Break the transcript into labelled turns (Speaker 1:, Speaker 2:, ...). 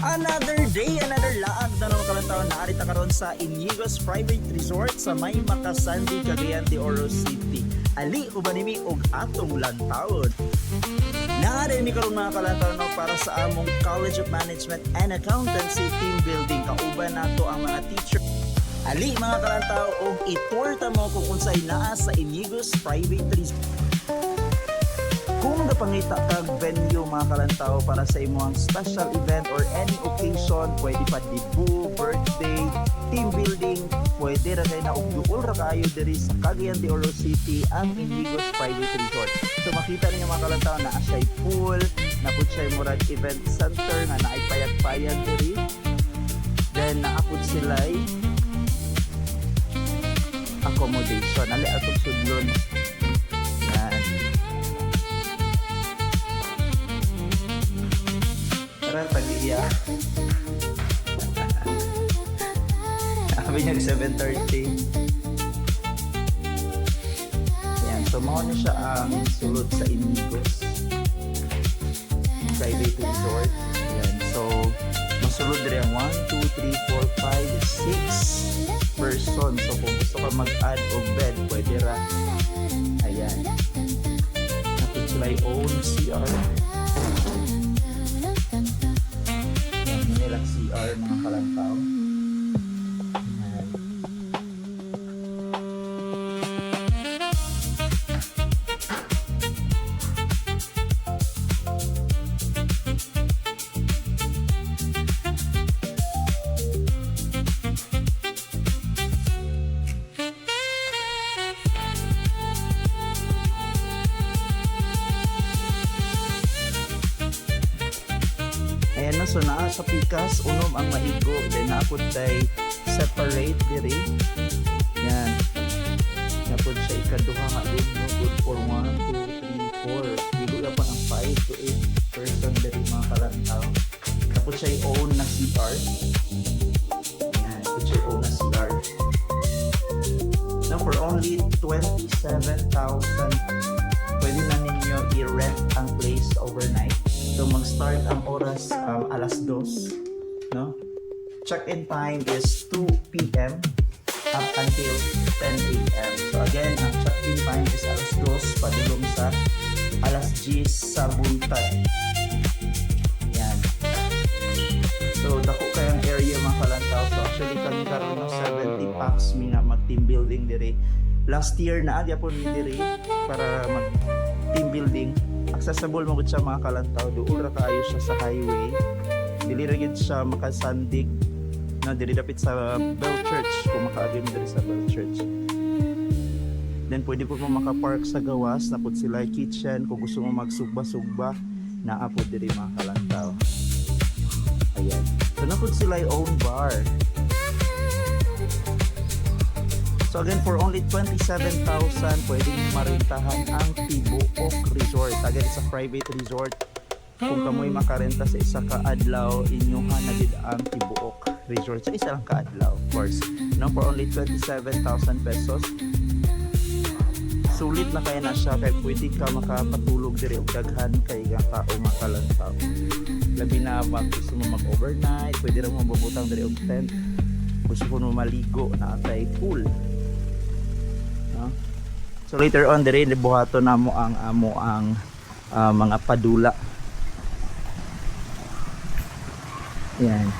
Speaker 1: Another day, another laag na naman kalantaon na arita karon sa Inigo's Private Resort sa May Makasandi, Cagayan de Oro City. Ali ubanimi og atong lantawon. Naari mi karon mga kalantaon no, para sa among College of Management and Accountancy team building. Kauban nato ang mga teacher. Ali mga kalantaw og iturta mo kung unsay naa sa Inigo's Private Resort. Kung napangita kag venue mga kalantaw para sa imong special event or any occasion, pwede pa debut, birthday, team building, pwede ra kay na og duol ra kaayo diri sa Cagayan de Oro City ang Inigo's Private Resort. So makita ninyo mga kalantaw na asay pool, napud siya murag event center nga naay payag-payag diri. Then naapod sila'y accommodation. Ali atong sudlon. Yan. Tara, tag-iya. Sabi niya 7:30. Yan. So, mauna siya ang sulod sa Inigo's Private Resort. Yan. So, masulod rin ang 1, 2, 3, 4, 5, 6 person. So, kung gusto ka mag-add o bed, pwede ra. Ayan. Napit sila yung own CR. Nilang CR mga kalantaw. Ayan. Ayan na, so naa sa pikas, unom ang maigo, then napod tay separate diri. Yan. Napod siya ikaduha nga room, no? Good for 1, 2, 3, 4. Bigo na pa ng 5 to 8 person diri mga kalantaw. Napod siya own na CR. Yan, napod siya own na CR. Now for only 27,000, pwede na ninyo i-rent ang place overnight. So mag-start ang oras alas 2, no? Check-in time is 2 p.m. up until 10 a.m. So again, ang check-in time is alas 2 padulong sa alas 10 sa buntag. Yan. So dako kayang area mga kalantaw. So actually kami karon ng 70 packs mi na mag-team building diri. Last year na agya po mi diri para mag-team building. Accessible mo gud siya mga kalantaw, duol ra kaayo siya sa highway. Dili ra gid siya makasandig na dili dapit sa Bell Church kung makaagi mo diri sa Bell Church. Then pwede po mo makapark sa gawas, napod sila kitchen kung gusto mo magsugba-sugba, naapod diri mga kalantaw. Ayan. So napod sila own bar. So again, for only 27,000, pwedeng marintahan ang Tibuok Resort. Again, sa private resort. Kung kamoy makarenta sa isa ka adlaw, inyuhan na gid ang Tibuok Resort. Sa isa lang ka adlaw, of course. No, for only 27,000 pesos. Sulit na kaya na siya, kaya pwede ka makapatulog diri og daghan kay nga tao makalantaw. Labi na gusto mo mag-overnight, pwede ra mo mabutang diri og tent. Gusto mo maligo na atay pool. So later on dire buhato namo ang mga padula. Yan.